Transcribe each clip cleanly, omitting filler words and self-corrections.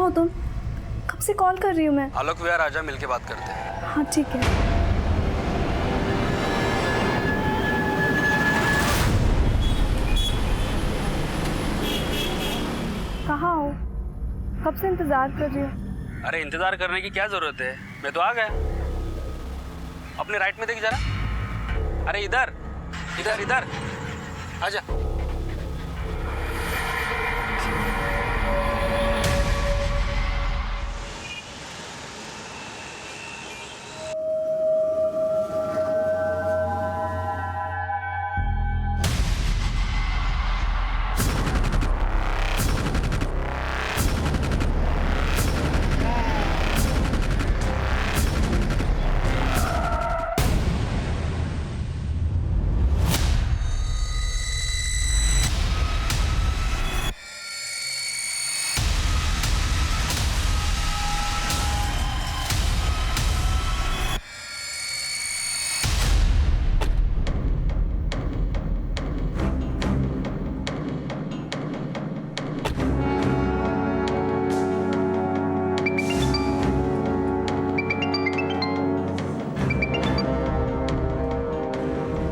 हो तुम? कब से कॉल कर रही हूँ मैं। आलोक विहार आजा, मिलके बात करते हैं। हाँ ठीक है। कहाँ हो? कब से इंतजार कर रही हूँ। अरे इंतजार करने की क्या जरूरत है, मैं तो आ गया। अपने राइट में देख जरा। अरे इधर इधर इधर आजा।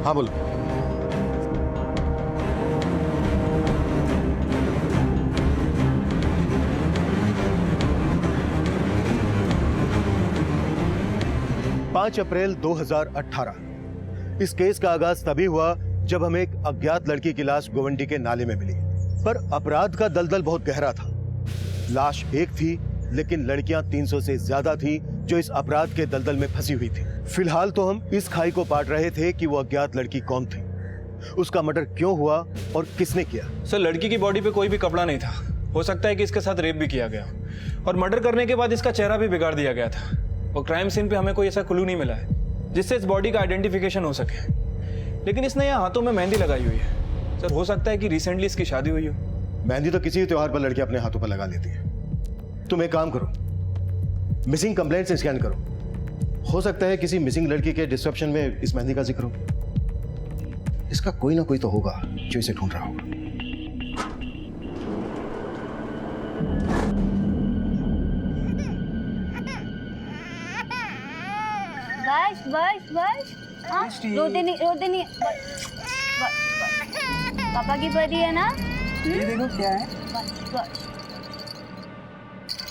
हाँ बोलो। पाँच अप्रैल 2018 इस केस का आगाज तभी हुआ जब हमें एक अज्ञात लड़की की लाश गोवंडी के नाले में मिली। पर अपराध का दलदल बहुत गहरा था। लाश एक थी, लेकिन लड़कियां 300 से ज्यादा थी जो इस अपराध के दलदल में फंसी हुई थी। फिलहाल तो हम इस खाई को पाट रहे थे कि वो अज्ञात लड़की कौन थी, उसका मर्डर क्यों हुआ और किसने किया। सर, लड़की की बॉडी पे कोई भी कपड़ा नहीं था। हो सकता है कि इसके साथ रेप भी किया गया और मर्डर करने के बाद इसका चेहरा भी बिगाड़ दिया गया था। और क्राइम सीन पे हमें कोई ऐसा क्लू नहीं मिला है जिससे इस बॉडी का आइडेंटिफिकेशन हो सके। लेकिन इसने यहाँ हाथों में मेहंदी लगाई हुई है। सर, हो सकता है कि रिसेंटली इसकी शादी हुई हो। मेहंदी तो किसी भी त्योहार पर लड़की अपने हाथों पर लगा लेती है। तुम एक काम करो, मिसिंग कंप्लेंट से स्कैन करो। हो सकता है किसी मिसिंग लड़की के डिस्क्रिप्शन में इस मेहंदी का जिक्र हो। इसका कोई ना कोई तो होगा जो इसे ढूंढ रहा होगा। बस बस बस। हाँ, रोते नहीं बस, बस। पापा की परी है ना। ये देखो क्या है। बस।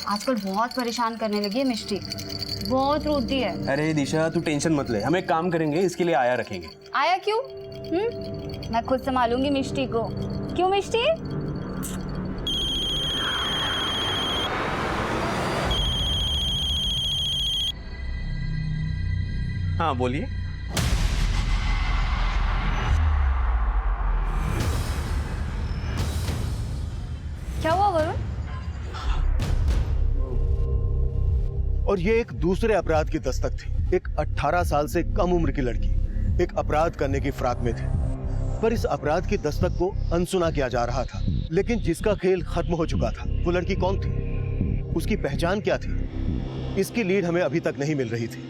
आजकल बहुत परेशान करने लगी है मिष्टी, बहुत रोती है। अरे दिशा, तू टेंशन मत ले, हम एक काम करेंगे, इसके लिए आया रखेंगे। आया क्यों? मैं खुद संभालूंगी मिष्टी को। क्यों मिष्टी? हाँ बोलिए। क्या हुआ वरुण? और ये एक दूसरे अपराध की दस्तक थी। एक 18 साल से कम उम्र की लड़की एक अपराध करने की फिराक में थी, पर इस अपराध की दस्तक को अनसुना किया जा रहा था। लेकिन जिसका खेल खत्म हो चुका था, वो लड़की कौन थी, उसकी पहचान क्या थी, इसकी लीड हमें अभी तक नहीं मिल रही थी।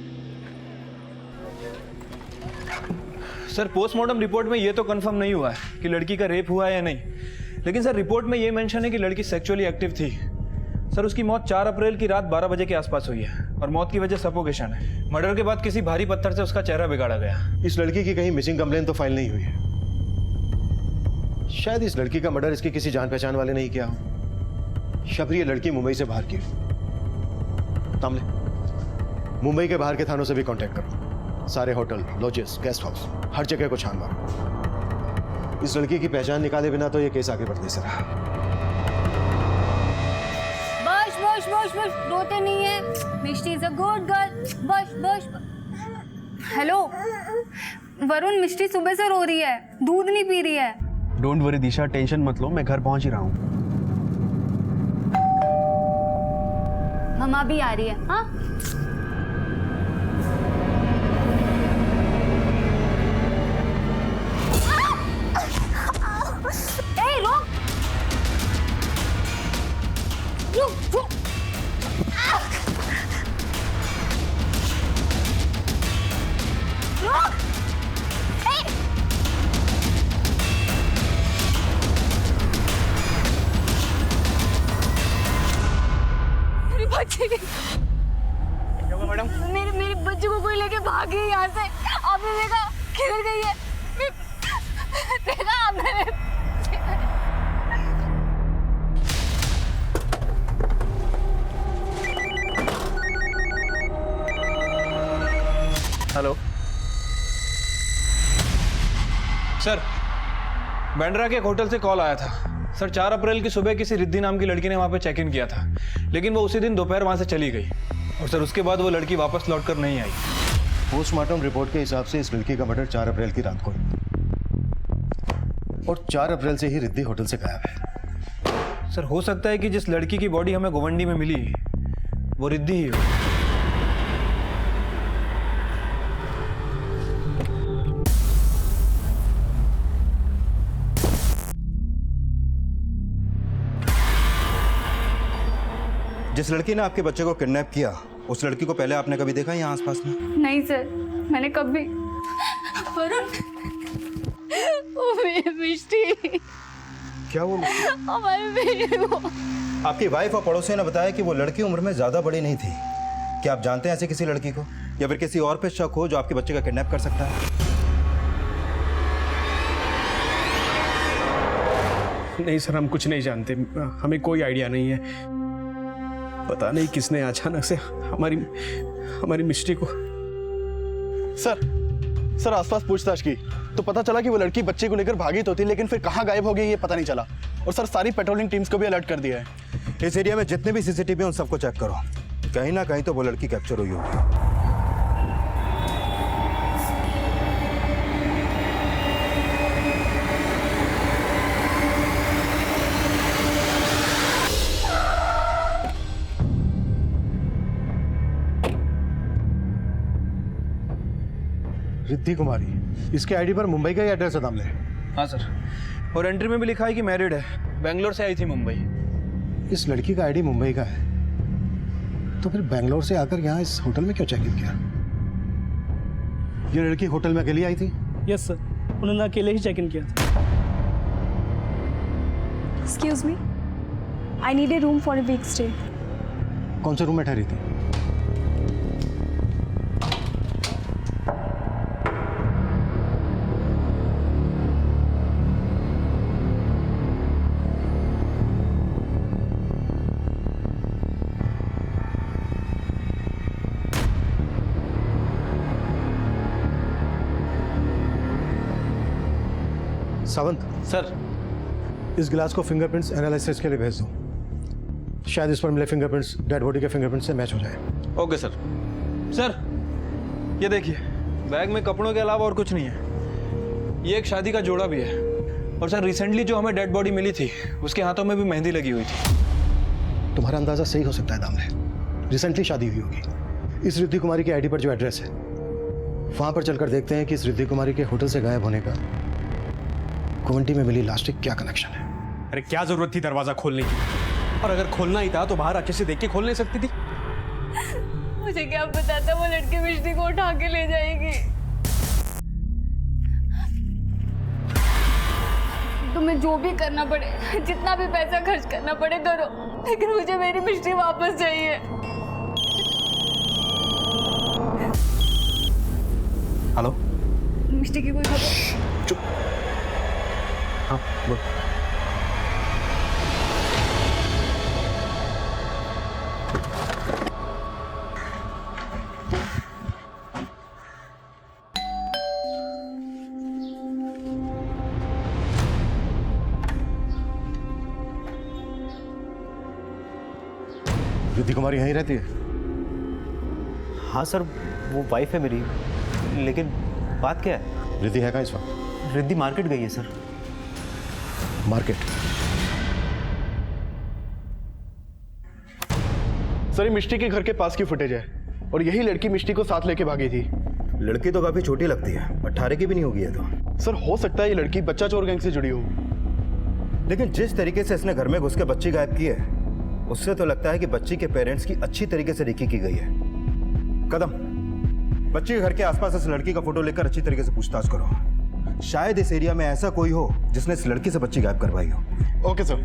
सर, पोस्टमार्टम रिपोर्ट में ये तो कंफर्म नहीं हुआ है कि लड़की का रेप हुआ है या नहीं। लेकिन सर, रिपोर्ट में ये मेंशन है कि लड़की सेक्सुअली एक्टिव थी। सर, उसकी मौत 4 अप्रैल की रात 12 बजे के आसपास हुई है और मौत की वजह सफोकेशन है। मर्डर के बाद किसी भारी पत्थर से उसका चेहरा बिगाड़ा गया। इस लड़की की कहीं मिसिंग कंप्लेंट तो फाइल नहीं हुई है। शायद इस लड़की का मर्डर इसकी किसी जान पहचान वाले नहीं किया हो। शबरी ये लड़की मुंबई से बाहर की हो। तामले, मुंबई के बाहर के थानों से भी कांटेक्ट करो। सारे होटल, लॉजेस, गेस्ट हाउस, हर जगह को छान मारो। इस लड़की की पहचान निकाले बिना तो ये केस आगे बढ़ नहीं सकता। बस रोते नहीं है। मिष्टी इज अ गुड गर्ल। बस। हेलो वरुण, मिष्टी सुबह से रो रही है, दूध नहीं पी रही है। डोंट वरी दिशा, टेंशन मत लो, मैं घर पहुंच ही रहा हूँ। मम्मा भी आ रही है। हाँ, रुक। बच्ची क्या हुआ मैडम? मेरे बच्चे को कोई लेके भाग गई यहाँ से। आपने देखा किधर गई है? देखा आपने? हेलो सर, बैंड्रा के एक होटल से कॉल आया था सर। 4 अप्रैल की सुबह किसी रिद्धि नाम की लड़की ने वहां पे चेक इन किया था, लेकिन वो उसी दिन दोपहर वहां से चली गई और सर उसके बाद वो लड़की वापस लौटकर नहीं आई। पोस्टमार्टम रिपोर्ट के हिसाब से इस लड़की का मर्डर 4 अप्रैल की रात को और 4 अप्रैल से ही रिद्धि होटल से गायब है। सर हो सकता है कि जिस लड़की की बॉडी हमें गोवंडी में मिली वो रिद्धि ही हो। जिस लड़की ने आपके बच्चे को किडनैप किया, उस लड़की को पहले आपने कभी देखा यहाँ आसपास में? नहीं सर, मैंने कभी। वरुण, वो मिष्टी, क्या वो? हमारी बेटी वो। आपकी वाइफ और पड़ोसियों ने बताया कि वो लड़की उम्र में ज्यादा बड़ी नहीं थी। क्या आप जानते हैं ऐसे किसी लड़की को, या फिर किसी और पे शक हो जो आपके बच्चे का किडनैप कर सकता है? नहीं सर, हम कुछ नहीं जानते, हमें कोई आइडिया नहीं है। पता नहीं किसने अचानक से हमारी मिष्टी को। सर आसपास पूछताछ की तो पता चला कि वो लड़की बच्चे को लेकर भागी तो थी, लेकिन फिर कहाँ गायब हो गई ये पता नहीं चला। और सर सारी पेट्रोलिंग टीम्स को भी अलर्ट कर दिया है। इस एरिया में जितने भी सीसीटीवी हैं उन सबको चेक करो, कहीं ना कहीं तो वो लड़की कैप्चर हुई होगी। रिद्धि कुमारी, इसके आईडी पर मुंबई का ही एड्रेस है दामले। हाँ सर, और एंट्री में भी लिखा है कि मैरिड है, बेंगलोर से आई थी मुंबई। इस लड़की का आईडी मुंबई का है, तो फिर बेंगलोर से आकर यहाँ इस होटल में क्यों चेक इन किया? ये लड़की होटल में अकेली आई थी? यस सर, उन्होंने अकेले ही चेक इन किया था। Excuse me, I need a room for a week stay. कौन से रूम में ठहरी थी? सावंत सर इस गिलास को फिंगरप्रिंट्स एनालिसिस के लिए भेज दो। शायद इस पर मिले फिंगरप्रिंट्स डेड बॉडी के फिंगरप्रिंट्स से मैच हो जाए। Okay sir. सर ये देखिए, बैग में कपड़ों के अलावा और कुछ नहीं है। ये एक शादी का जोड़ा भी है, और सर रिसेंटली जो हमें डेड बॉडी मिली थी उसके हाथों में भी मेहंदी लगी हुई थी। तुम्हारा अंदाजा सही हो सकता है दामले, रिसेंटली शादी हुई होगी। इस रिद्धि कुमारी की आईडी पर जो एड्रेस है वहां पर चलकर देखते हैं कि इस रिद्धि कुमारी के होटल से गायब होने का गोवंटी में मिली लाश से क्या कनेक्शन है। अरे क्या जरूरत थी दरवाजा खोलने की? और अगर खोलना ही था तो बाहर अच्छे से देख के खोल नहीं सकती थी? मुझे क्या पता था वो लड़की मिष्टी को उठा के ले जाएगी। तुम्हें जो भी करना पड़े, जितना भी पैसा खर्च करना पड़े करो, लेकिन मुझे मेरी मिष्टी वापस चाहिए। हेलो, मिष्टी की कोई खबर? चुप। हाँ बोल। रिद्धि कुमारी यहीं रहती है? हाँ सर, वो वाइफ है मेरी, लेकिन बात क्या है? रिद्धि है कहाँ इस वक्त? रिद्धि मार्केट गई है सर। मार्केट? सर ये मिष्टी के घर के पास की फुटेज है और यही लड़की मिष्टी को साथ लेके भागी थी। लड़की तो काफी छोटी लगती है, 18 की भी नहीं होगी ये तो। सर हो सकता है ये लड़की बच्चा चोर गैंग से जुड़ी हो। लेकिन जिस तरीके से इसने घर में घुस के बच्ची गायब की है, उससे तो लगता है कि बच्ची के पेरेंट्स की अच्छी तरीके से रेकी की गई है। कदम, बच्ची के घर के आसपास इस लड़की का फोटो लेकर अच्छी तरीके से पूछताछ करो। शायद इस एरिया में ऐसा कोई हो जिसने इस लड़की से बच्ची गायब करवाई हो। Okay sir.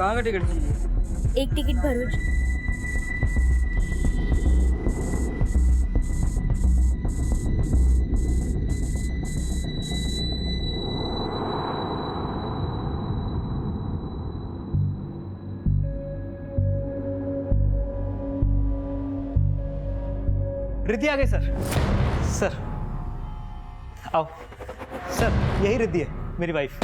कहाँ का टिकट चाहिए? एक टिकट भरूच। रिद्धि आ गई सर। सर आओ। सर यही रिद्धि है, मेरी वाइफ।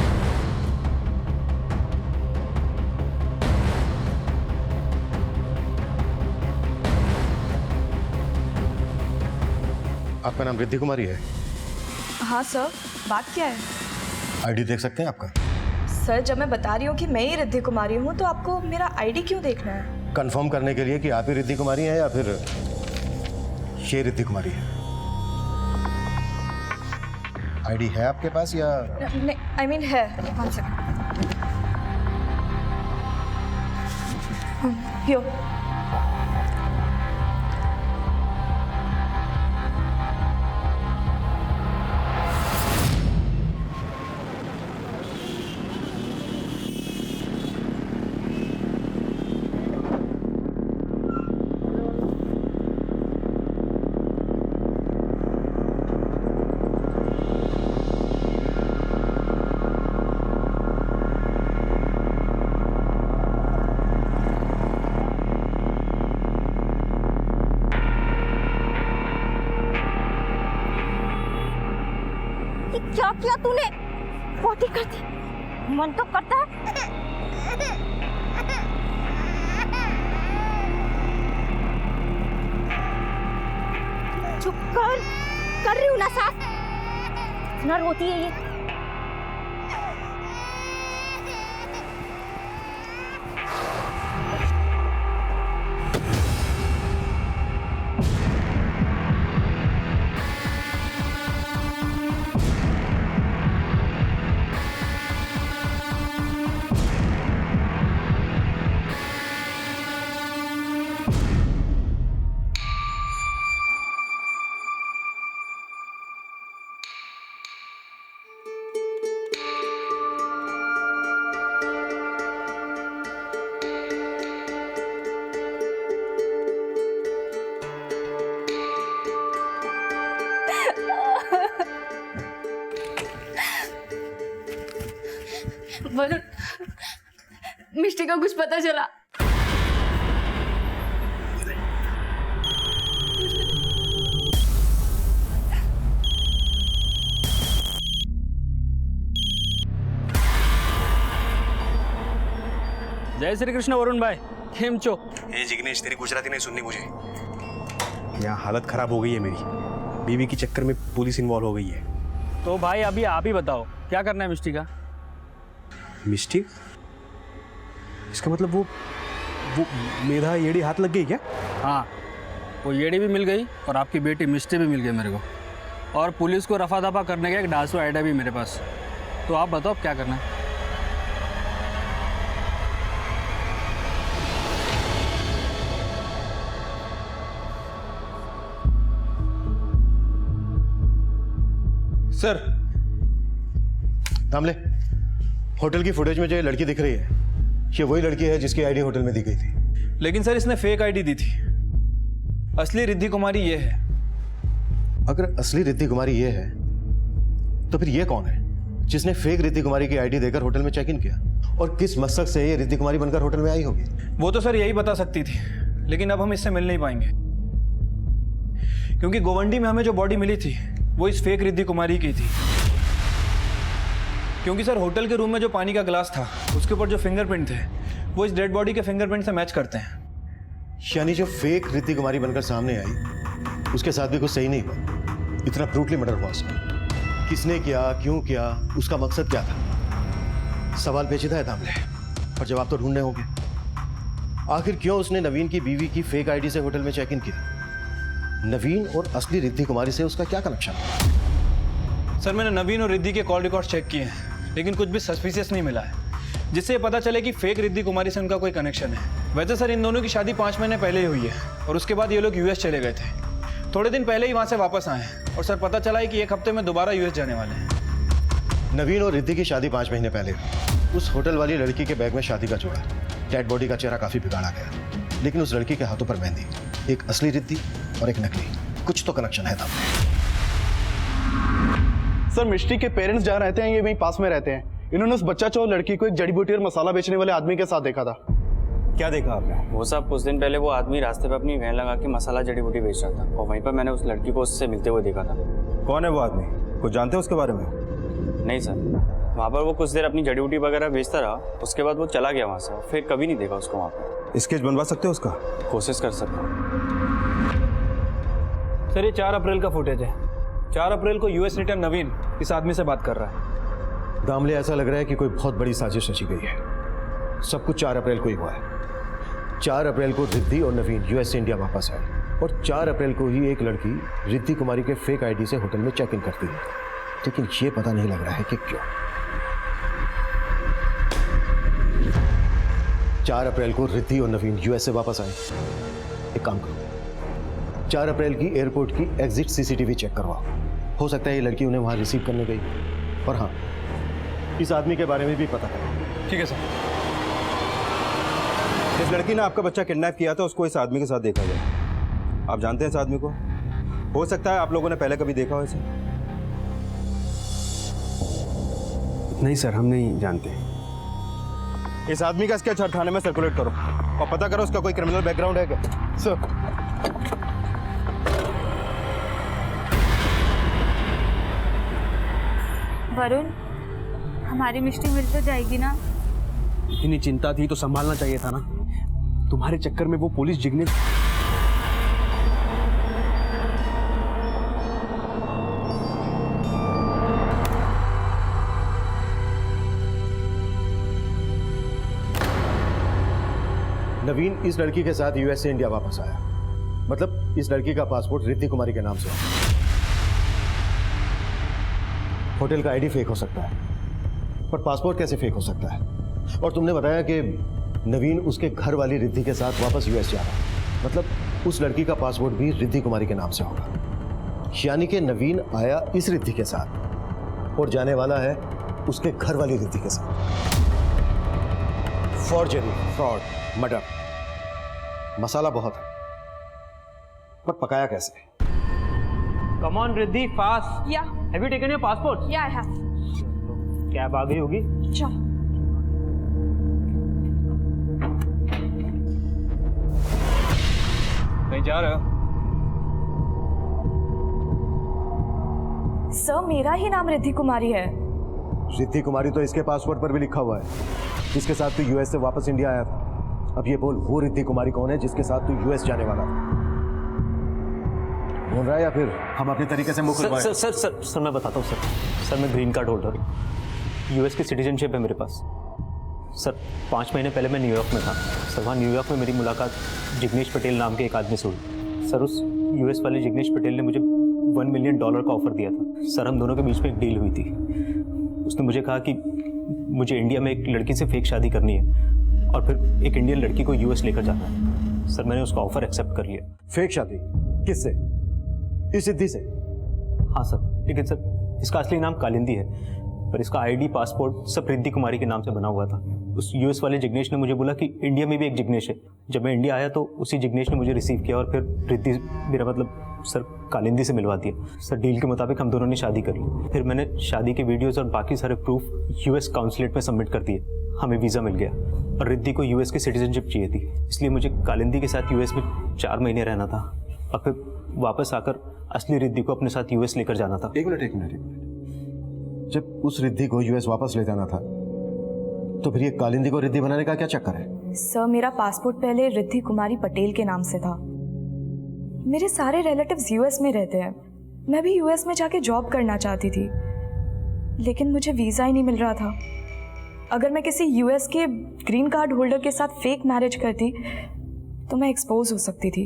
आपका नाम रिद्धि कुमारी है? हाँ सर, बात क्या है? आईडी देख सकते हैं आपका? सर जब मैं बता रही हूँ कि मैं ही रिद्धि कुमारी हूँ तो आपको मेरा आईडी क्यों देखना है? कंफर्म करने के लिए कि आप ही रिद्धि कुमारी हैं या फिर ये रिद्धि कुमारी है। आईडी है आपके पास या? नहीं, आई मीन है। 1 सेकंड। यो। क्या किया तूने? पोटी कर दी। मन तो करता है। चुप कर रही हूँ ना सास। इतना रोती है ये। वरुण, मिष्टी का कुछ पता चला? जय श्री कृष्ण वरुण भाई, केम छो? ए जिग्नेश, तेरी गुजराती नहीं सुननी मुझे। यहाँ हालत खराब हो गई है मेरी। बीवी के चक्कर में पुलिस इन्वॉल्व हो गई है। तो भाई अभी आप ही बताओ क्या करना है मिष्टी का? मिस्टी? इसका मतलब वो मेधा येड़ी हाथ लग गई क्या? हाँ, वो येड़ी भी मिल गई और आपकी बेटी मिष्टी भी मिल गई मेरे को। और पुलिस को रफा दफा करने का एक डांसू आइडिया भी मेरे पास। तो आप बताओ क्या करना है? सर दामले, होटल की फुटेज में जो ये लड़की दिख रही है, ये वही लड़की है जिसकी आईडी होटल में दी गई थी। लेकिन सर इसने फेक आईडी दी थी। असली रिद्धि कुमारी ये है। अगर असली रिद्धि कुमारी ये है तो फिर ये कौन है जिसने फेक रिद्धि कुमारी की आईडी देकर होटल में चेक इन किया? और किस मकसद से ये रिद्धि कुमारी बनकर होटल में आई होगी? वो तो सर यही बता सकती थी, लेकिन अब हम इससे मिल नहीं पाएंगे क्योंकि गोवंडी में हमें जो बॉडी मिली थी वो इस फेक रिद्धि कुमारी की थी। क्योंकि सर होटल के रूम में जो पानी का गिलास था उसके ऊपर जो फिंगरप्रिंट थे वो इस डेड बॉडी के फिंगरप्रिंट से मैच करते हैं। यानी जो फेक रिद्धि कुमारी बनकर सामने आई उसके साथ भी कुछ सही नहीं हुआ। इतना ब्रूटली मर्डर हुआ उसका। किसने किया, क्यों किया, उसका मकसद क्या था? सवाल पेचीदा है दामले, और जवाब तो ढूंढने होंगे। आखिर क्यों उसने नवीन की बीवी की फेक आईडी से होटल में चेक इन किया? नवीन और असली रिद्धि कुमारी से उसका क्या कनेक्शन? सर मैंने नवीन और रिद्धि के कॉल रिकॉर्ड चेक किए हैं लेकिन कुछ भी सस्पिशियस नहीं मिला है जिससे ये पता चले कि फेक रिद्धि कुमारी से उनका कोई कनेक्शन है। वैसे सर इन दोनों की शादी 5 महीने पहले ही हुई है और उसके बाद ये लोग यूएस चले गए थे। थोड़े दिन पहले ही वहाँ से वापस आए हैं और सर पता चला है कि 1 हफ्ते में दोबारा यूएस जाने वाले हैं। नवीन और रिद्धि की शादी 5 महीने पहले उस होटल वाली लड़की के बैग में शादी का जोड़ा, डेड बॉडी का चेहरा काफी बिगाड़ा गया, लेकिन उस लड़की के हाथों पर मेहंदी, एक असली रिद्धि और एक नकली, कुछ तो कनेक्शन है था। सर मिष्टी के पेरेंट्स जहाँ रहते हैं ये वहीं पास में रहते हैं। इन्होंने उस बच्चा चोर लड़की को एक जड़ी बूटी और मसाला बेचने वाले आदमी के साथ देखा था। क्या देखा आपने? वो साहब कुछ दिन पहले वो आदमी रास्ते पे अपनी वैन लगा के मसाला जड़ी बूटी बेच रहा था और वहीं पर मैंने उस लड़की को उससे मिलते हुए देखा था। कौन है वो आदमी? कुछ जानते हैं उसके बारे में? नहीं सर, वहाँ पर वो कुछ देर अपनी जड़ी बूटी वगैरह बेचता रहा, उसके बाद वो चला गया वहाँ से, फिर कभी नहीं देखा उसको वहाँ पर। स्केच बनवा सकते हो उसका? कोशिश कर सकता हूँ। सर ये 4 अप्रैल का फुटेज है। 4 अप्रैल को यूएस रिटर्न नवीन इस आदमी से बात कर रहा है। दामले ऐसा लग रहा है कि कोई बहुत बड़ी साजिश रची गई है। सब कुछ 4 अप्रैल को ही हुआ है। 4 अप्रैल को रिद्धि और नवीन यूएस से इंडिया वापस आए और 4 अप्रैल को ही एक लड़की रिद्धि कुमारी के फेक आईडी से होटल में चेक इन करती है, लेकिन ये पता नहीं लग रहा है कि क्यों। 4 अप्रैल को रिद्धि और नवीन यूएस से वापस आए। एक काम करो, 4 अप्रैल की एयरपोर्ट की एग्जिट सीसीटीवी चेक करवाओ। हो सकता है ये लड़की उन्हें वहां रिसीव करने गई। और हाँ, इस आदमी के बारे में भी पता करो। ठीक है सर। जिस लड़की ने आपका बच्चा किडनैप किया था उसको इस आदमी के साथ देखा गया। आप जानते हैं इस आदमी को? हो सकता है आप लोगों ने पहले कभी देखा हो इसे। नहीं सर, हम नहीं जानते। इस आदमी का स्केच हर थाने में सर्कुलेट करो और पता करो उसका कोई क्रिमिनल बैकग्राउंड है क्या। सर वरुण, हमारी मिष्टी मिल तो जाएगी ना? इतनी चिंता थी तो संभालना चाहिए था ना। तुम्हारे चक्कर में वो पुलिस जिग्नेश। नवीन इस लड़की के साथ यूएस से इंडिया वापस आया, मतलब इस लड़की का पासपोर्ट रिद्धि कुमारी के नाम से है। होटल का आईडी फेक हो सकता है, पर पासपोर्ट कैसे फेक हो सकता है? और तुमने बताया कि नवीन उसके घर वाली रिद्धि के साथ वापस यूएस जा रहा है, मतलब उस लड़की का पासपोर्ट भी रिद्धि कुमारी के नाम से होगा। यानी कि नवीन आया इस रिद्धि के साथ और जाने वाला है उसके घर वाली रिद्धि के साथ। फॉर्जरी, फ्रॉड, मर्डर, मसाला बहुत है, पर पकाया कैसे? Come on Riddhi, fast. Yeah have you taken your passport? Yeah I have. Cab आ गई होगी। चलो। कहीं जा रहे हो? सर मेरा ही नाम रिद्धि कुमारी है। रिद्धि कुमारी तो इसके पासपोर्ट पर भी लिखा हुआ है, जिसके साथ तू यूएस से वापस इंडिया आया था। अब ये बोल, वो रिद्धि कुमारी कौन है जिसके साथ तू यूएस जाने वाला था? बोल रहा है या फिर हम अपने तरीके से मुंह खुलवाएं? सर सर सर सर मैं बताता हूँ सर मैं ग्रीन कार्ड होल्डर हूँ। यूएस की सिटीजनशिप है मेरे पास। सर 5 महीने पहले मैं न्यूयॉर्क में था। सर वहाँ न्यूयॉर्क में मेरी मुलाकात जिग्नेश पटेल नाम के एक आदमी से हुई। सर उस यूएस वाले जिग्नेश पटेल ने मुझे $1 मिलियन का ऑफर दिया था। सर हम दोनों के बीच में एक डील हुई थी। उसने मुझे कहा कि मुझे इंडिया में एक लड़की से फेक शादी करनी है और फिर एक इंडियन लड़की को यूएस लेकर जाना है। सर मैंने उसका ऑफर एक्सेप्ट कर लिया। फेक शादी किससे? इस रिद्धि से? हाँ सर, लेकिन सर इसका असली नाम कालिंदी है, पर इसका आईडी पासपोर्ट सब रिद्धि कुमारी के नाम से बना हुआ था। उस यूएस वाले जिग्नेश ने मुझे बोला कि इंडिया में भी एक जिग्नेश है। जब मैं इंडिया आया तो उसी जिग्नेश ने मुझे रिसीव किया और फिर रिद्धि, मेरा मतलब सर कालिंदी से मिलवा दिया। सर डील के मुताबिक हम दोनों ने शादी कर ली। फिर मैंने शादी के वीडियोज़ और बाकी सारे प्रूफ यूएस काउंसलेट में सबमिट कर दिए। हमें वीज़ा मिल गया और रिद्धि को यूएस की सिटीजनशिप चाहिए थी, इसलिए मुझे कालिंदी के साथ यूएस में 4 महीने रहना था और फिर वापस आकर असली रिद्धि को अपने साथ यूएस लेकर जाना था। एक मिनट। जब उस रिद्धि को यूएस वापस ले जाना था तो फिर ये कालिंदी को रिद्धि बनाने का क्या चक्कर है? सर मेरा पासपोर्ट पहले रिद्धि कुमारी पटेल के नाम से था। मेरे सारे रिलेटिव्स यूएस में रहते हैं। मैं भी यूएस में जाके जॉब करना चाहती थी, लेकिन मुझे वीज़ा ही नहीं मिल रहा था। अगर मैं किसी यूएस के ग्रीन कार्ड होल्डर के साथ फेक मैरिज करती तो मैं एक्सपोज हो सकती थी।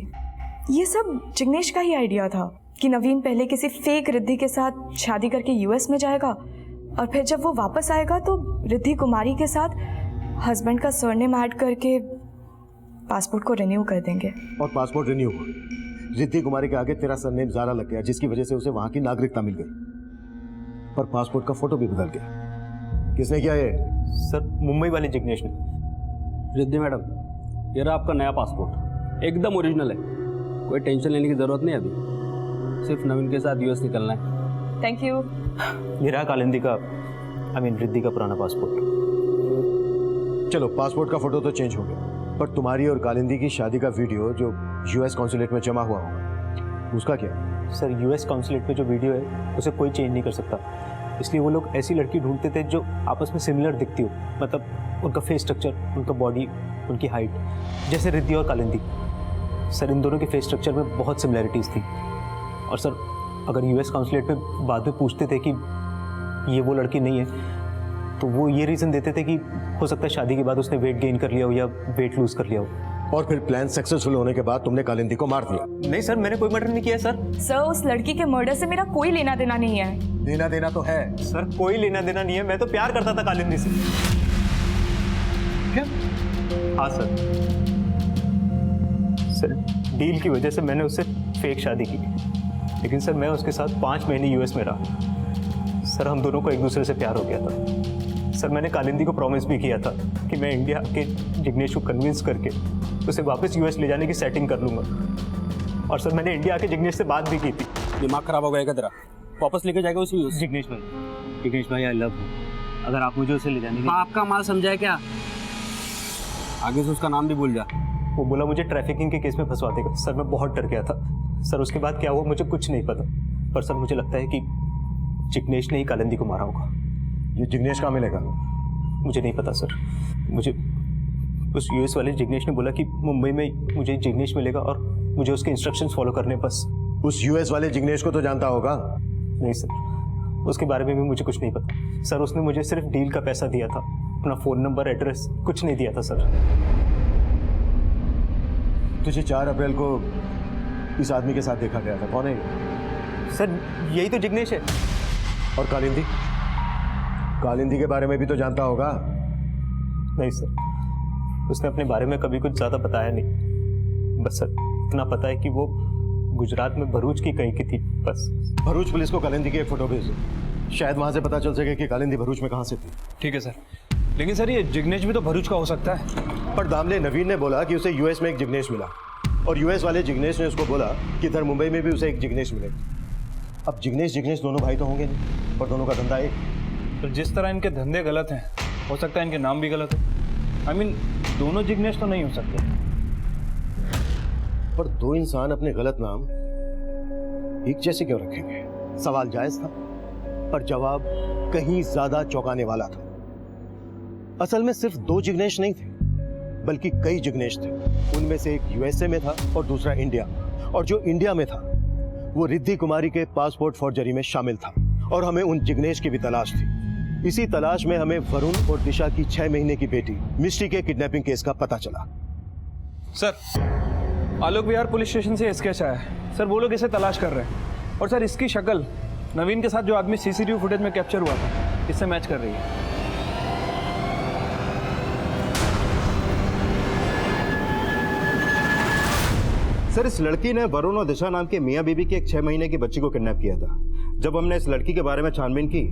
ये सब जिग्नेश का ही आइडिया था कि नवीन पहले किसी फेक रिद्धि के साथ शादी करके यूएस में जाएगा और फिर जब वो वापस आएगा तो रिद्धि कुमारी के साथ हस्बैंड का सरनेम ऐड करके पासपोर्ट को रिन्यू कर देंगे। और पासपोर्ट रिन्यू हुआ, रिद्धि कुमारी के आगे तेरा सरनेम ज़ारा लग गया, जिसकी वजह से उसे वहां की नागरिकता मिल गई। पर पासपोर्ट का फोटो भी बदल गया। किसने किया ये? सर मुंबई वाले जिग्नेश ने। रिद्धि मैडम, ये रहा आपका नया पासपोर्ट, एकदम ओरिजिनल है, कोई टेंशन लेने की ज़रूरत नहीं अभी, सिर्फ नवीन के साथ यूएस निकलना है। Thank you. ये रहा कालिंदी का, रिद्धि का पुराना पासपोर्ट। चलो, पासपोर्ट का फोटो तो चेंज हो गया, पर तुम्हारी और कालिंदी की शादी का वीडियो जो यूएस कॉन्सुलेट में जमा हुआ होगा, उसका क्या? सर यूएस कॉन्सुलेट में जो वीडियो है उसे कोई चेंज नहीं कर सकता, इसलिए वो लोग ऐसी लड़की ढूंढते थे जो आपस में सिमिलर दिखती हो, मतलब उनका फेस स्ट्रक्चर, उनका बॉडी, उनकी हाइट, जैसे रिद्धि और कालिंदी। सर इन दोनों के फेस स्ट्रक्चर में बहुत सिमिलैरिटीज़ थी। और सर अगर यूएस कॉन्सुलेट में बाद में पूछते थे कि ये वो लड़की नहीं है, तो वो ये रीज़न देते थे कि हो सकता है शादी के बाद उसने वेट गेन कर लिया हो या वेट लूज कर लिया हो। और फिर प्लान सक्सेसफुल होने के बाद तुमने कालिंदी को मार दिया? नहीं सर, मैंने कोई मर्डर नहीं किया सर। सर उस लड़की के मर्डर से मेरा कोई लेना देना नहीं है। लेना देना तो है सर, कोई लेना देना नहीं है, मैं तो प्यार करता था कालिंदी से। क्या? हाँ सर, सर डील की वजह से मैंने उससे फेक शादी की, लेकिन सर मैं उसके साथ 5 महीने यूएस में रहा। सर हम दोनों को एक दूसरे से प्यार हो गया था। सर मैंने कालिंदी को प्रॉमिस भी किया था कि मैं इंडिया के जिग्नेश को कन्विंस करके उसे वापस यूएस ले जाने की सेटिंग कर लूँगा। और सर मैंने इंडिया के जिग्नेश से बात भी की थी। दिमाग खराब हो गया तेरा? वापस लेके जाएगा उसी जिग्नेश भाई आई लव यू, अगर आप मुझे उसे ले जाने आपका माल समझाए क्या? आगे से उसका नाम भी भूल जा। वो बोला मुझे ट्रैफिकिंग के केस में फंसवा देगा। सर मैं बहुत डर गया था। सर उसके बाद क्या हुआ मुझे कुछ नहीं पता, पर सर मुझे लगता है कि जिग्नेश ने ही कालिंदी को मारा होगा। ये जिग्नेश कहाँ मिलेगा? मुझे नहीं पता सर, मुझे उस यूएस वाले जिग्नेश ने बोला कि मुंबई में मुझे जिग्नेश मिलेगा और मुझे उसके इंस्ट्रक्शंस फॉलो करने बस। उस यूएस वाले जिग्नेश को तो जानता होगा? नहीं सर, उसके बारे में भी मुझे कुछ नहीं पता। सर उसने मुझे सिर्फ डील का पैसा दिया था, अपना फ़ोन नंबर, एड्रेस कुछ नहीं दिया था सर। तुझे 4 अप्रैल को इस आदमी के साथ देखा गया था, कौन है ये? सर यही तो जिग्नेश है। और कालिंदी? कालिंदी के बारे में भी तो जानता होगा? नहीं सर, उसने अपने बारे में कभी कुछ ज़्यादा बताया नहीं, बस सर इतना पता है कि वो गुजरात में भरूच की कहीं की थी बस। भरूच पुलिस को कालिंदी की एक फोटो भेजो, शायद वहां से पता चल सके कि कालिंदी भरूच में कहां से थी। ठीक है सर, लेकिन सर ये जिग्नेश भी तो भरूच का हो सकता है। पर दामले नवीन ने बोला कि उसे यूएस में एक जिग्नेश मिला, और यूएस वाले जिग्नेश ने उसको बोला कि इधर मुंबई में भी उसे एक जिग्नेश मिलेगा। अब जिग्नेश दोनों भाई तो होंगे नहीं, और दोनों का धंधा एक। तो जिस तरह इनके धंधे गलत हैं, हो सकता है इनके नाम भी गलत हो। दोनों जिग्नेश तो नहीं हो सकते। पर 2 इंसान अपने गलत नाम एक जैसे क्यों रखेंगे? सवाल जायज था, पर जवाब कहीं ज्यादा चौंकाने वाला था। असल में सिर्फ 2 जिग्नेश नहीं थे, बल्कि कई जिग्नेश थे। उनमें से एक यूएसए में था और दूसरा इंडिया, और जो इंडिया में था वो रिद्धि कुमारी के पासपोर्ट फॉर्जरी में शामिल था। और हमें उन जिग्नेश की भी तलाश थी। इसी तलाश में हमें वरुण और दिशा की 6 महीने की बेटी मिष्टी के किडनैपिंग केस का पता चला। सर आलोक विहार पुलिस स्टेशन से स्केच आया है सर, वो लोग इसे तलाश कर रहे हैं। और सर इसकी शक्ल नवीन के साथ जो आदमी सीसीटीवी फुटेज में कैप्चर हुआ था इससे मैच कर रही है। सर इस लड़की ने वरुण और दिशा नाम के मियां बीबी की एक 6 महीने की बच्ची को किडनैप किया था। जब हमने इस लड़की के बारे में छानबीन की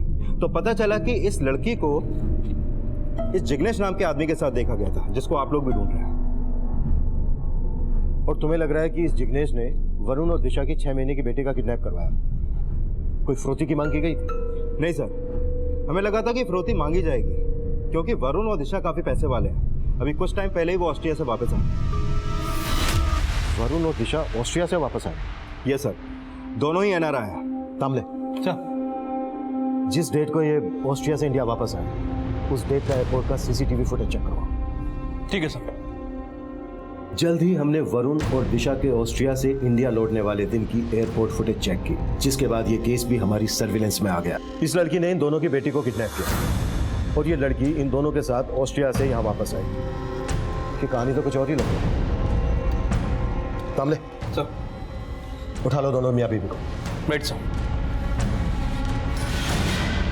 तो पता चला कि इस लड़की को इस जिग्नेश नाम के आदमी के साथ देखा गया था, जिसको आप लोग भी ढूंढ रहे हैं। और तुम्हें लग रहा है कि इस जिग्नेश ने वरुण और दिशा की 6 महीने की बेटी का किडनैप करवाया? कोई फ्रोती की मांग की गई थी? नहीं सर, हमें लगा था कि फिरौती मांगी जाएगी, क्योंकि वरुण और दिशा काफी पैसे वाले हैं। अभी कुछ टाइम पहले ही वो ऑस्ट्रिया से वापस आए। वरुण और दिशा ऑस्ट्रिया से वापस आए? यस सर, दोनों ही एनआरआई है। तामले, जिस डेट को ये ऑस्ट्रिया से इंडिया वापस आए उस डेट का एयरपोर्ट का सीसीटीवी फुटेज चेक करवाओ। ठीक है सर। जल्द ही हमने वरुण और दिशा के ऑस्ट्रिया से इंडिया लौटने वाले दिन की एयरपोर्ट फुटेज चेक की, जिसके बाद ये केस भी हमारी सर्विलेंस में आ गया। इस लड़की ने इन दोनों की बेटी को किडनैप किया और ये लड़की इन दोनों के साथ ऑस्ट्रिया से यहाँ वापस आई। कि कहानी तो कुछ और ही लग रही है। तामले सर, उठा लो दोनों मियाँ बीबी को। Wait sir.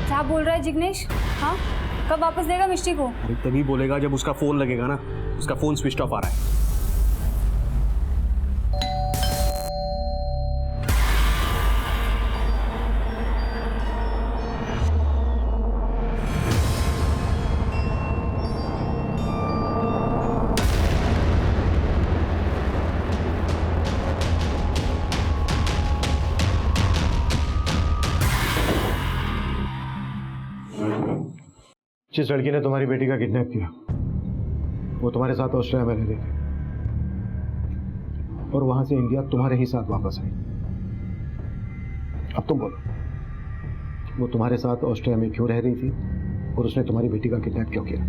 क्या बोल रहा है जिग्नेश? हाँ, कब वापस देगा मिष्टी को? अरे तभी बोलेगा जब उसका फोन लगेगा ना। उसका फोन स्विच ऑफ आ रहा है। जिस लड़की ने तुम्हारी बेटी का किडनैप किया वो तुम्हारे साथ ऑस्ट्रेलिया में रह रही थी और वहां से इंडिया तुम्हारे ही साथ वापस आई। अब तुम बोलो, वो तुम्हारे साथ ऑस्ट्रेलिया में क्यों रह रही थी और उसने तुम्हारी बेटी का किडनैप क्यों किया?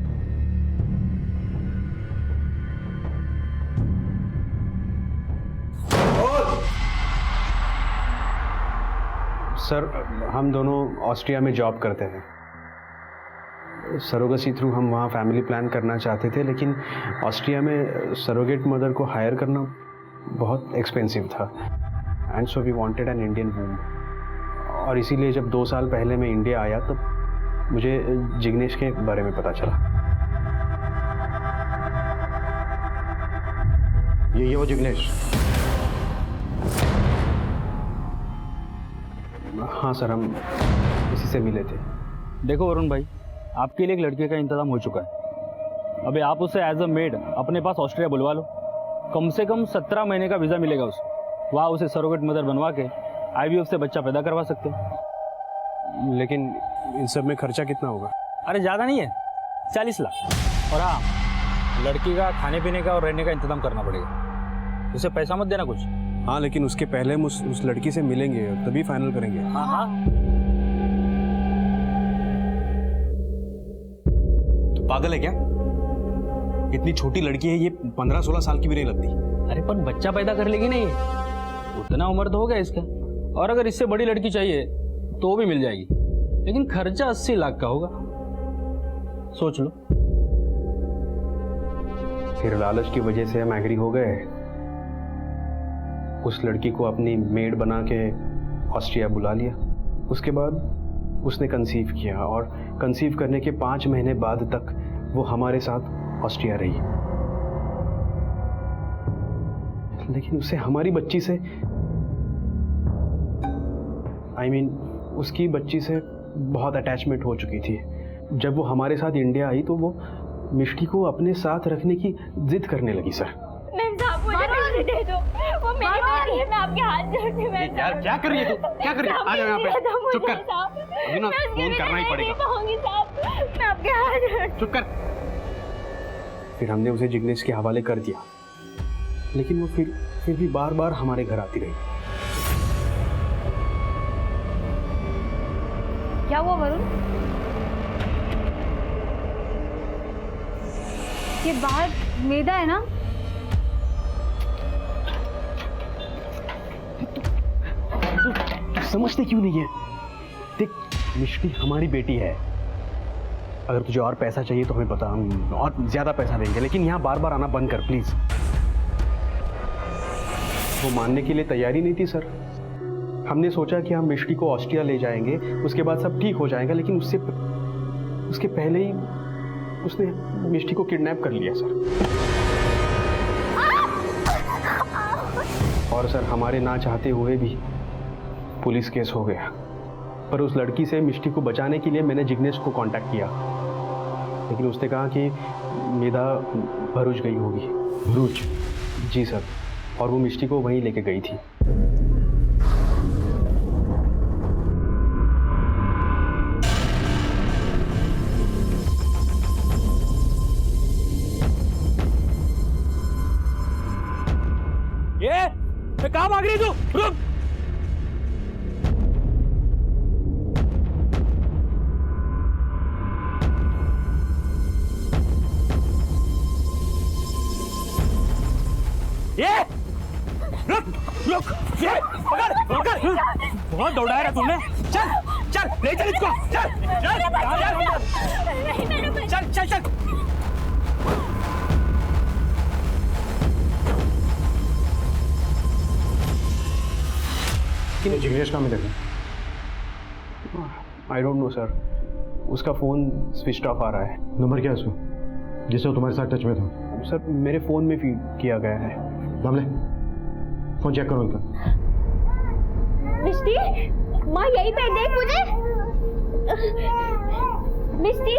सर, हम दोनों ऑस्ट्रिया में जॉब करते हैं। सरोगेसी थ्रू हम वहाँ फैमिली प्लान करना चाहते थे, लेकिन ऑस्ट्रिया में सरोगेट मदर को हायर करना बहुत एक्सपेंसिव था and so we wanted an Indian womb. और इसीलिए जब 2 साल पहले मैं इंडिया आया तब मुझे जिग्नेश के बारे में पता चला। ये वो जिग्नेश? हाँ सर, हम इसी से मिले थे। देखो वरुण भाई, आपके लिए एक लड़के का इंतजाम हो चुका है। अभी आप उसे एज अ मेड अपने पास ऑस्ट्रिया बुलवा लो। कम से कम 17 महीने का वीज़ा मिलेगा उसे। वहाँ उसे सरोगेट मदर बनवा के IVF से बच्चा पैदा करवा सकते हो। लेकिन इन सब में खर्चा कितना होगा? अरे ज़्यादा नहीं है, 40 लाख। और हाँ, लड़की का खाने पीने का और रहने का इंतजाम करना पड़ेगा। उसे पैसा मत देना कुछ। हाँ, लेकिन उसके पहले हम उस लड़की से मिलेंगे तभी फाइनल करेंगे। हाँ हाँ, तो पागल है क्या? इतनी छोटी लड़की है, ये 15-16 साल की भी नहीं लगती। अरे पर बच्चा पैदा कर लेगी नहीं, उतना उम्र तो हो गया इसका। और अगर इससे बड़ी लड़की चाहिए तो भी मिल जाएगी, लेकिन खर्चा 80 लाख का होगा। सोच लो। फिर लालच की वजह से हम एग्री हो गए। उस लड़की को अपनी मेड बना के ऑस्ट्रिया बुला लिया। उसके बाद उसने कंसीव किया और कंसीव करने के 5 महीने बाद तक वो हमारे साथ ऑस्ट्रिया रही। लेकिन उसे हमारी बच्ची से उसकी बच्ची से बहुत अटैचमेंट हो चुकी थी। जब वो हमारे साथ इंडिया आई तो वो मिष्टी को अपने साथ रखने की जिद करने लगी सर। मुझे दे दो, वो मेरी बेटी है, मैं आपके हाथ जोड़ती हूँ। यार क्या कर रही है तू? क्या कर रही है? आ जा यहाँ पे। चुप कर। अभी ना फोन करना ही पड़ेगा। मैं आपके हाथ जोड़ती। चुप कर। फिर हमने उसे जिग्नेश के हवाले कर दिया, लेकिन वो फिर भी बार बार हमारे घर आती रही। क्या हुआ वरुण? ये बाहर मैदा है ना? तू समझते क्यों नहीं है? देख, मिष्टी हमारी बेटी है। अगर तुझे और पैसा चाहिए तो हमें बता, हम और ज्यादा पैसा देंगे, लेकिन यहाँ बार बार आना बंद कर प्लीज। वो मानने के लिए तैयारी नहीं थी सर। हमने सोचा कि हम मिष्टी को ऑस्ट्रिया ले जाएंगे, उसके बाद सब ठीक हो जाएगा, लेकिन उसके पहले ही उसने मिष्टी को किडनैप कर लिया सर। और सर, हमारे ना चाहते हुए भी पुलिस केस हो गया। पर उस लड़की से मिष्टी को बचाने के लिए मैंने जिग्नेश को कांटेक्ट किया, लेकिन उसने कहा कि मेधा भरूच गई होगी। भरूच? जी सर, और वो मिष्टी को वहीं लेके गई थी। ये कहाँ भाग रही तू? रुक! ये रुक रुक, ये पकड़ पकड़। बहुत दौड़ाया है तुमने। चल चल, ले चल इसको। चल चल चल चल चल। जिग्नेश कहाँ मिलेगा? आई डोंट नो सर, उसका फ़ोन स्विच ऑफ आ रहा है। नंबर क्या है उसका जिससे वो तुम्हारे साथ टच में था? सर, मेरे फ़ोन में फीड किया गया है। दामले, फोन चेक करो उनका। मिष्टी, माँ यहीं पे देख मुझे। मिष्टी,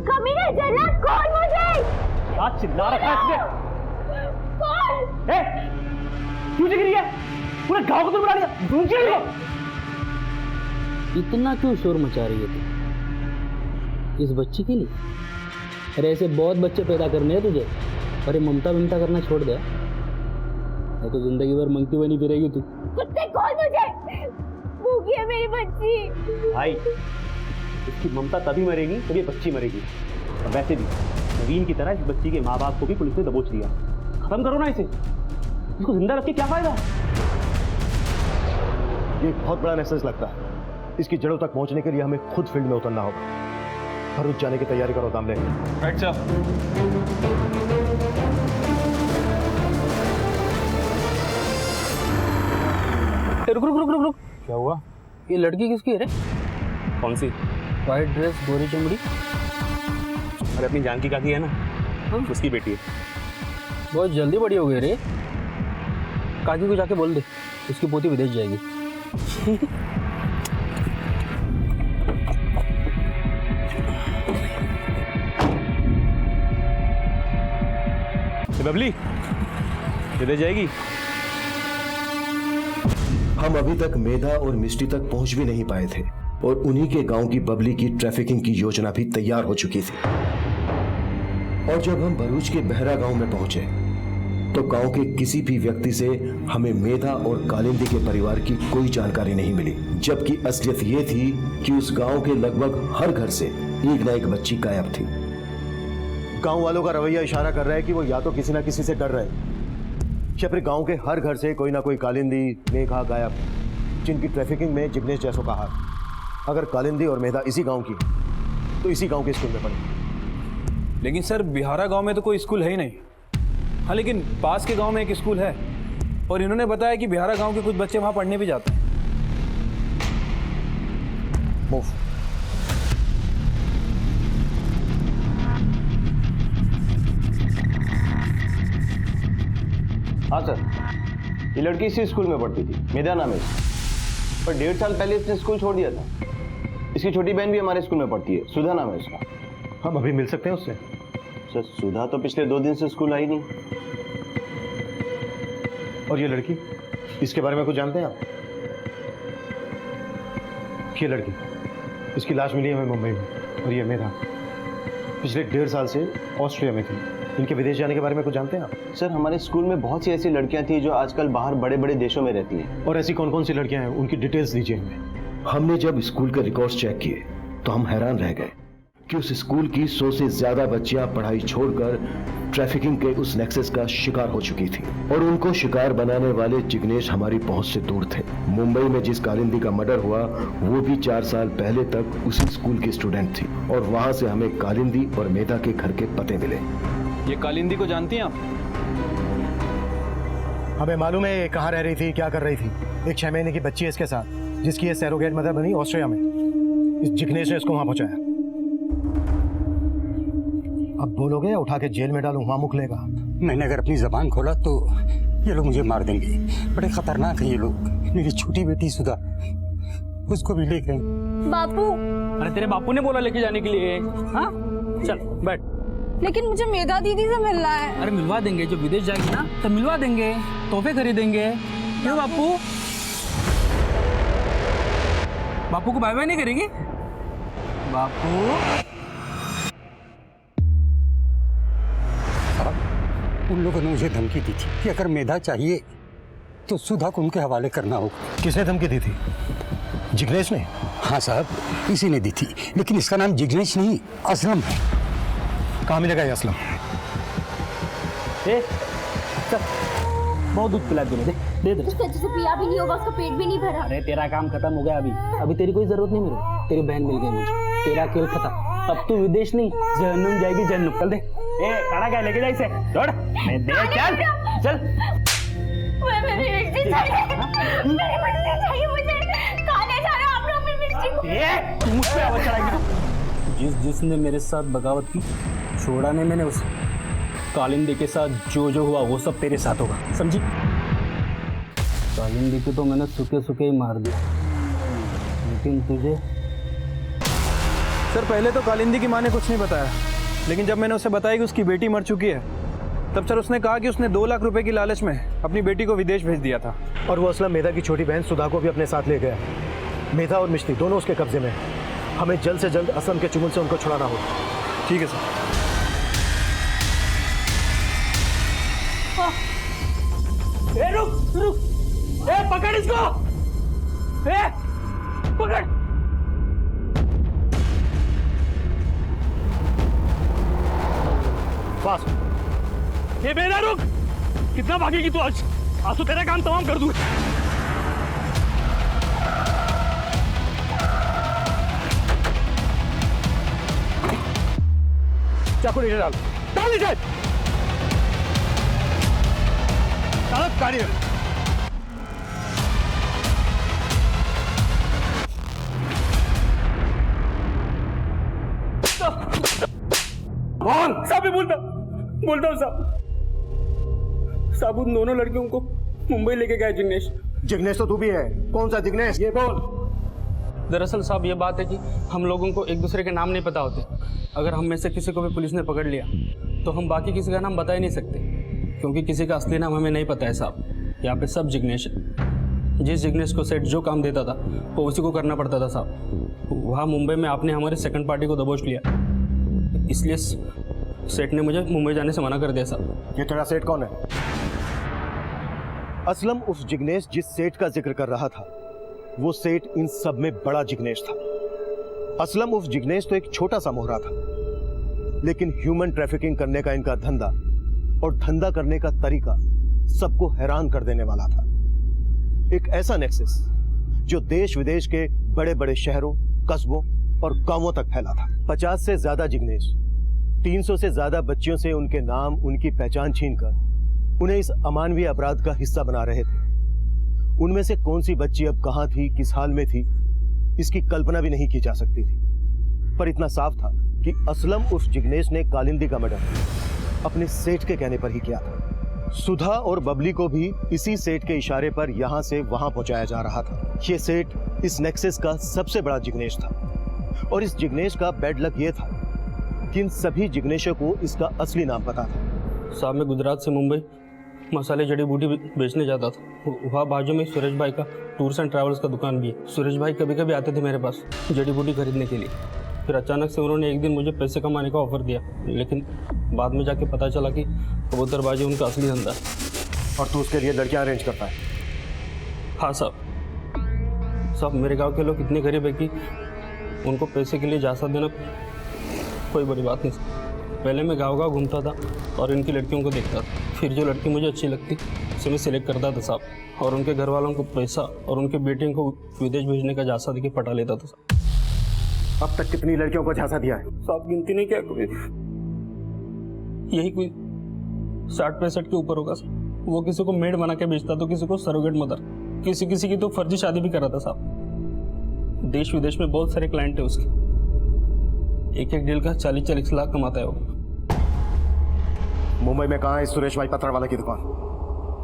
कमीने जल्लाद कौन मुझे? आज चिल्ला रखा है इसने। कौन? क्यों जग रही है? पूरे गांव को तो बुला लिया। ढूंढ के लो। इतना क्यों शोर मचा रही है तू? इस बच्ची के लिए? अरे ऐसे बहुत बच्चे पैदा करने हैं तुझे। अरे ममता बिमता करना छोड़ दे, नहीं तो जिंदगी भर मंगती बनी फिरेगी तू। कुत्ते खोल मुझे, भूखी है मेरी बच्ची। भाई इसकी ममता तभी मरेगी जब ये बच्ची मरेगी। और वैसे भी नवीन की तरह इस बच्ची के माँ बाप को भी पुलिस ने दबोच लिया। खत्म करो ना इसे, इसको जिंदा रख के क्या फायदा? ये एक बहुत बड़ा मैसेज लगता है। इसकी जड़ों तक पहुंचने के लिए हमें खुद फील्ड में उतरना होगा। भरूच जाने की तैयारी करो दामले। Right sir. रुक रुक रुक रुक रुक। क्या हुआ? ये लड़की किसकी है रे? कौन सी? वाइट ड्रेस, गोरी चमड़ी। अरे अपनी जानकी काकी है ना, उसकी बेटी है। बहुत जल्दी बड़ी हो गई रे। काकी को जाके बोल दे उसकी पोती विदेश जाएगी। बबली विदेश जाएगी। हम अभी तक मेधा और मिष्टी तक पहुंच भी नहीं पाए थे और उन्हीं के गांव की बबली की ट्रैफिकिंग की योजना भी तैयार हो चुकी थी। और जब हम भरूच के बहरा गांव में पहुंचे तो गांव के किसी भी व्यक्ति से हमें मेधा और कालिंदी के परिवार की कोई जानकारी नहीं मिली, जबकि असलियत ये थी कि उस गांव के लगभग हर घर से एक ना एक बच्ची गायब थी। गांव वालों का रवैया इशारा कर रहा है कि वो या तो किसी ना किसी से डर रहे हैं या फिर गांव के हर घर से कोई ना कोई कालिंदी, मेघा गायब, जिनकी ट्रैफिकिंग में जिग्नेश जैसों का हाथ। अगर कालिंदी और मेधा इसी गांव की तो इसी गांव के स्कूल में पढ़े। लेकिन सर बिहारा गांव में तो कोई स्कूल है ही नहीं। हाँ लेकिन पास के गांव में एक स्कूल है और इन्होंने बताया कि बिहारा गांव के कुछ बच्चे वहां पढ़ने भी जाते हैं। मूव। हाँ सर, ये लड़की इसी स्कूल में पढ़ती थी, मेधा नाम है इसका। पर 1.5 साल पहले इसने स्कूल छोड़ दिया था। इसकी छोटी बहन भी हमारे स्कूल में पढ़ती है, सुधा नाम है इसका। हम अभी मिल सकते हैं उससे? सर सुधा तो पिछले 2 दिन से स्कूल आई नहीं। और ये लड़की, इसके बारे में कुछ जानते हैं आप? ये लड़की, इसकी लाश मिली हमें मुंबई में। और ये मेधा पिछले 1.5 साल से ऑस्ट्रिया में थी। इनके विदेश जाने के बारे में कुछ जानते हैं आप? सर हमारे स्कूल में बहुत सी ऐसी लड़कियां थी जो आजकल बाहर बड़े बड़े देशों में रहती हैं। और ऐसी कौन कौन सी लड़कियां हैं, उनकी डिटेल्स दीजिए हमें। हमने जब स्कूल के रिकॉर्ड्स चेक किए तो हम हैरान रह गए कि उस स्कूल की 100 से ज्यादा बच्चियां पढ़ाई छोड़कर ट्रैफिकिंग के उस नेक्सस का शिकार हो चुकी थी। और उनको शिकार बनाने वाले जिग्नेश हमारी पहुंच से दूर थे। मुंबई में जिस कालिंदी का मर्डर हुआ वो भी 4 साल पहले तक उसी स्कूल की स्टूडेंट थी। और वहां से हमें कालिंदी और मेधा के घर के पते मिले। ये कालिंदी को जानती हैं आप? हमें मालूम है कहाँ रह रही थी, क्या कर रही थी। एक 6 महीने की बच्ची है इसके साथ, जिसकी ये सैरोगेट मदर बनी ऑस्ट्रिया में। इस जिग्नेश ने इसको वहां पहुंचाया। अब बोलोगे या उठा के जेल में डालूं, वहां मुख लेगा। मैंने अगर अपनी जबान खोला तो ये लोग मुझे मार देंगे। बड़े खतरनाक है ये लोग। मेरी छोटी बेटी सुधा, उसको भी ले गए। बापू। अरे तेरे बापू ने बोला लेके जाने के लिए। हाँ चल बैठ। लेकिन मुझे मेधा दीदी से मिलना है। अरे मिलवा देंगे, जब विदेश जाएगी ना तो मिलवा देंगे, तोहफे खरीदेंगे। क्यों बापू? बापू को बाय बाय नहीं करेंगे? बापू उन लोगों ने मुझे धमकी दी थी कि अगर मेधा चाहिए तो सुधा को उनके हवाले करना होगा। किसने धमकी दी थी? जिग्नेश ने? हाँ साहब, इसी ने दी थी। लेकिन इसका नाम जिग्नेश नहीं, असलम है। कहाँ मिलेगा ये असलम? बहुत दूध पिला दे दे। उसने अच्छे से पिया भी नहीं होगा, उसका पेट भी नहीं भरा। अरे तेरा काम खत्म हो गया अभी तेरी कोई जरूरत नहीं मेरे। तेरी बहन मिल गई मुझे, तेरा खेल खत्म। अब तू विदेश नहीं, जहन्नुम जाएगी, जहन्नुम। चल दे। खड़ा क्या लेके जा इसे, दौड़। मैं दे, चल चल। मेरी मिर्ची चाहिए, मेरी मिर्ची चाहिए मुझे। खाने जा रहे हो आप लोग मेरी मिर्ची को। तू मुझ पे आवाज चढ़ाएगी। जिसने मेरे साथ बगावत की, छोड़ा नहीं मैंने उसे। कालिंदी के साथ जो हुआ वो सब तेरे साथ होगा, समझी? कालिंदी को तो मैंने सूखे सूखे ही मार दिया, लेकिन तुझे? सर पहले तो कालिंदी की माँ ने कुछ नहीं बताया, लेकिन जब मैंने उसे बताया कि उसकी बेटी मर चुकी है, तब सर उसने कहा कि उसने 2 लाख रुपए की लालच में अपनी बेटी को विदेश भेज दिया था। और वो असलम मेधा की छोटी बहन सुधा को भी अपने साथ ले गया। मेधा और मिश्ती दोनों उसके कब्जे में हैं। हमें जल्द से जल्द असम के चुंगल से उनको छुड़ाना होगा। ठीक है सर। रुक रुक, पकड़ इसको, पकड़। फास्ट। ये बेटा रुक, कितना भागेगी तू आज? आज तो तेरा काम तमाम कर दूं। चाकू नीचे डाल, डाल नीचे। चालक गाड़ी में। बोल साहब, बोलता हूँ साहब उन दोनों लड़कियों को मुंबई लेके गए जिग्नेश। जिग्नेश तो तू भी है। कौन सा जिग्नेश? ये बोल। दरअसल साहब ये बात है कि हम लोगों को एक दूसरे के नाम नहीं पता होते। अगर हम में से किसी को भी पुलिस ने पकड़ लिया तो हम बाकी किसी का नाम बता ही नहीं सकते, क्योंकि किसी का असली नाम हमें नहीं पता है साहब। यहाँ पे सब जिग्नेश है। जिस जिग्नेश को सेठ जो काम देता था वो उसी को करना पड़ता था साहब। वहाँ मुंबई में आपने हमारे सेकंड पार्टी को दबोच लिया, इसलिए सेठ ने मुझे मुंबई जाने से मना कर दिया साहब। ये तेरा सेठ कौन है? असलम उस जिग्नेश जिस सेठ का जिक्र कर रहा था, वो सेठ इन सब में बड़ा जिग्नेश था। असलम उस जिग्नेश तो एक छोटा सा मोहरा था, लेकिन ह्यूमन ट्रैफिकिंग करने का इनका धंधा और धंधा करने का तरीका सबको हैरान कर देने वाला था। एक ऐसा नेक्सस जो देश विदेश के बड़े बड़े शहरों, कस्बों और गांवों तक फैला था। 50 से ज्यादा जिग्नेश 300 से ज्यादा बच्चियों से उनके नाम, उनकी पहचान छीनकर उन्हें इस अमानवीय अपराध का हिस्सा बना रहे थे। उनमें से कौन सी बच्ची अब कहां थी, किस हाल में थी, इसकी कल्पना भी नहीं की जा सकती थी। पर इतना साफ था कि असलम उस जिग्नेश ने कालिंदी का मर्डर अपने सेठ के कहने पर ही किया था। सुधा और बबली को भी इसी सेठ के इशारे पर यहां से वहां पहुंचाया जा रहा था। यह सेठ इस नेक्सस का सबसे बड़ा जिग्नेश था, और इस जिग्नेश का बैड लक यह था कि इन सभी जिग्नेशों को इसका असली नाम पता था। साहब मैं गुजरात से मुंबई मसाले जड़ी बूटी बेचने जाता था। वहाँ बाजू में सुरेश भाई का टूर्स एंड ट्रैवल्स का दुकान भी है। सुरेश भाई कभी कभी आते थे मेरे पास जड़ी बूटी खरीदने के लिए। फिर अचानक से उन्होंने एक दिन मुझे पैसे कमाने का ऑफर दिया, लेकिन बाद में जाके पता चला कि कबूतरबाजी उनका असली धंधा है। और तू उसके लिए लड़कियां अरेंज करता है? हाँ साहब मेरे गांव के लोग इतने गरीब है कि उनको पैसे के लिए जासा देना कोई बड़ी बात नहीं। पहले मैं गांव घूमता था और इनकी लड़कियों को देखता था, फिर जो लड़की मुझे अच्छी लगती उसे मैं सिलेक्ट करता था साहब, और उनके घर वालों को पैसा और उनके बेटियों को विदेश भेजने का झांसा देके पटा लेता था साहब। अब तक कितनी लड़कियों को झांसा दिया है? साहब गिनती नहीं, क्या कोई यही कोई 60-65 के ऊपर होगा साहब। वो किसी को मेड बना के बेचता तो किसी को सरोगेट मदर, किसी की तो फर्जी शादी भी करा था साहब। देश विदेश में बहुत सारे क्लाइंट है उसके, एक डील का 40-40 लाख कमाता है वो। मुंबई में कहाँ है सुरेश भाई पत्रवाला की दुकान?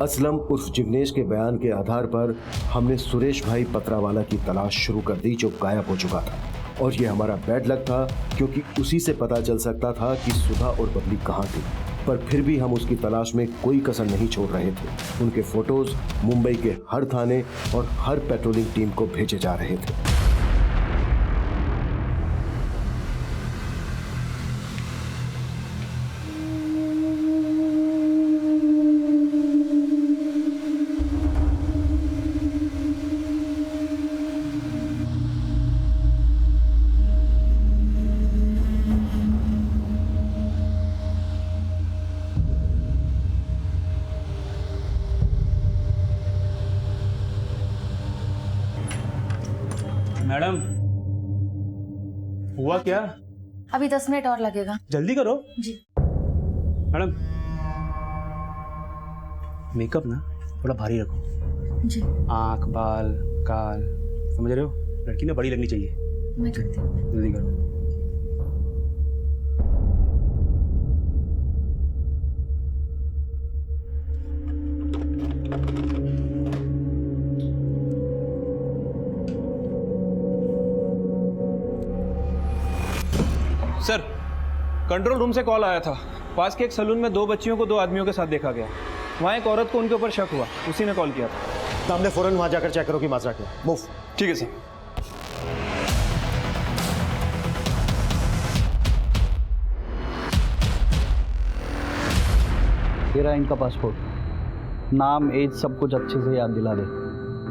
असलम उस जिग्नेश के बयान के आधार पर हमने सुरेश भाई पत्रवाला की तलाश शुरू कर दी, जो गायब हो चुका था। और ये हमारा बैड लक था, क्योंकि उसी से पता चल सकता था कि सुधा और बबली कहाँ थी। पर फिर भी हम उसकी तलाश में कोई कसर नहीं छोड़ रहे थे। उनके फोटोज मुंबई के हर थाने और हर पेट्रोलिंग टीम को भेजे जा रहे थे। मैडम हुआ क्या? अभी 10 मिनट और लगेगा। जल्दी करो जी। मैडम मेकअप ना थोड़ा भारी रखो जी। आंख, बाल, काल, समझ रहे हो? लड़की ना बड़ी लगनी चाहिए। मैं करती हूँ। जल्दी करो। सर, कंट्रोल रूम से कॉल आया था। पास के एक सलून में 2 बच्चियों को 2 आदमियों के साथ देखा गया। वहाँ एक औरत को उनके ऊपर शक हुआ, उसी ने कॉल किया था। तो हमने फौरन वहां जाकर चेक करो कि माजरा क्या। मूव। ठीक है सर। ये रहा इनका पासपोर्ट, नाम एज सब कुछ अच्छे से याद दिला दे,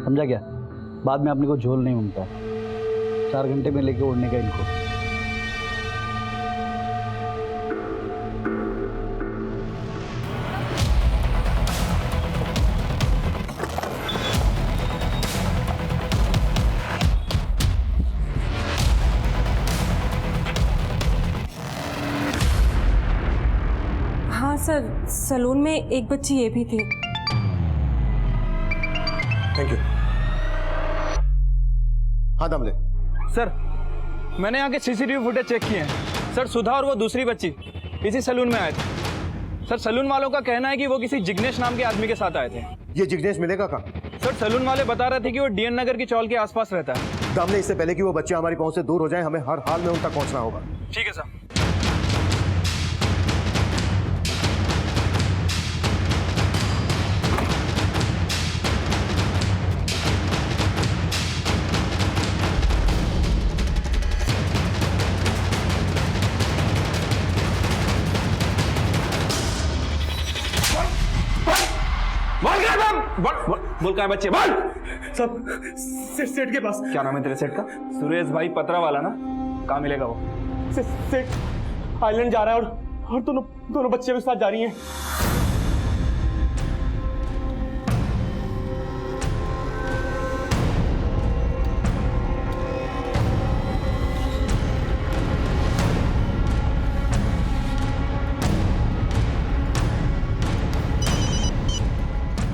समझा क्या? बाद में अपने को झोल नहीं मिलता है। 4 घंटे में लेके उड़ने का इनको। हाँ सर, सलून में एक बच्ची ये भी थी। Thank you. हाँ दामले। सर, मैंने यहाँ के सीसीटीवी फुटेज चेक किए हैं। सर, सुधा और वो दूसरी बच्ची इसी सलून में आए थे। सर, सलून वालों का कहना है कि वो किसी जिग्नेश नाम के आदमी के साथ आए थे। ये जिग्नेश मिलेगा कहाँ? सर, सलून वाले बता रहे थे कि वो डीएन नगर की चौल के आसपास रहता है। दामले, इससे पहले कि वो बच्चे हमारी पहुंच से दूर हो जाएं, हमें हर हाल में उन तक पहुंचना होगा। ठीक है सर। बोल क्या है बच्चे, बोल। सब सेठ के पास। क्या नाम है तेरे सेठ का? सुरेश भाई पतरा वाला ना? कहाँ मिलेगा वो? सेठ आइलैंड जा रहा है और दोनों बच्चे भी साथ जा रही हैं।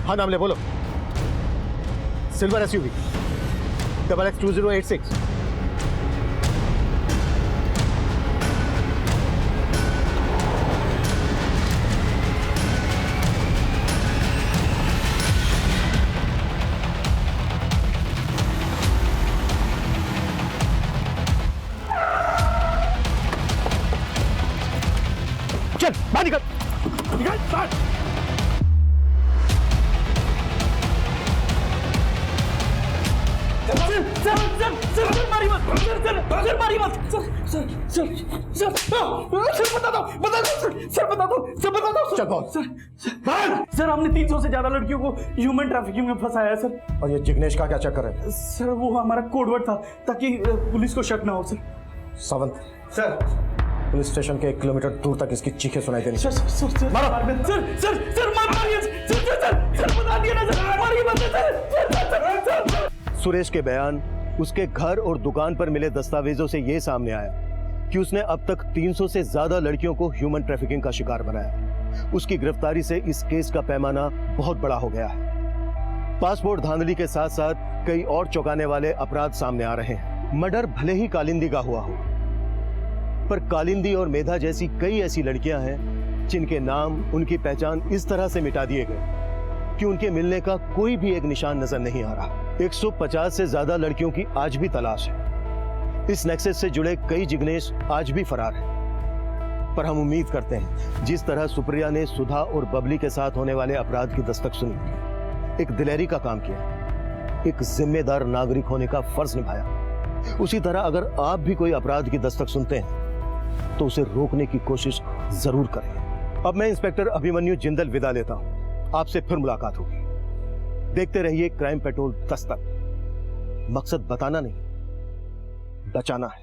हाँ नामले बोलो। Silver SUV XX2086। चल बाहर निकल, निकल बाहर। सर मारी मत, सर मारी मत, सर बता दो। सर हमने 300 से ज्यादा लड़कियों को ह्यूमन ट्रैफिकिंग में फंसाया है सर। और ये जिग्नेश का क्या चक्कर है? सर वो हमारा कोडवर्ड था ताकि पुलिस को शक ना हो sir. Sawant sir, police station के 1 किलोमीटर दूर तक इसकी चीखें सुनाई देनी। सर बता दिया ना सर, मारिए मत सर। सुरेश के बयान, उसके घर और दुकान पर मिले दस्तावेजों से यह सामने आया कि उसने अब तक 300 से ज्यादा लड़कियों को ह्यूमन ट्रैफिकिंग का शिकार बनाया। उसकी गिरफ्तारी से इस केस का पैमाना बहुत बड़ा हो गया है। पासपोर्ट धांधली के साथ साथ कई और चौंकाने वाले अपराध सामने आ रहे हैं। मर्डर भले ही कालिंदी का हुआ हो, पर कालिंदी और मेधा जैसी कई ऐसी लड़कियां हैं जिनके नाम, उनकी पहचान इस तरह से मिटा दिए गए कि उनके मिलने का कोई भी एक निशान नजर नहीं आ रहा। 150 से ज्यादा लड़कियों की आज भी तलाश है। इस नेक्सस से जुड़े कई जिग्नेश आज भी फरार हैं। पर हम उम्मीद करते हैं जिस तरह सुप्रिया ने सुधा और बबली के साथ होने वाले अपराध की दस्तक सुनी, एक दिलेरी का काम किया, एक जिम्मेदार नागरिक होने का फर्ज निभाया, उसी तरह अगर आप भी कोई अपराध की दस्तक सुनते हैं तो उसे रोकने की कोशिश जरूर करें। अब मैं इंस्पेक्टर अभिमन्यु जिंदल विदा लेता हूं। आपसे फिर मुलाकात होगी। देखते रहिए क्राइम पेट्रोल दस्तक। मकसद बताना नहीं, बचाना है।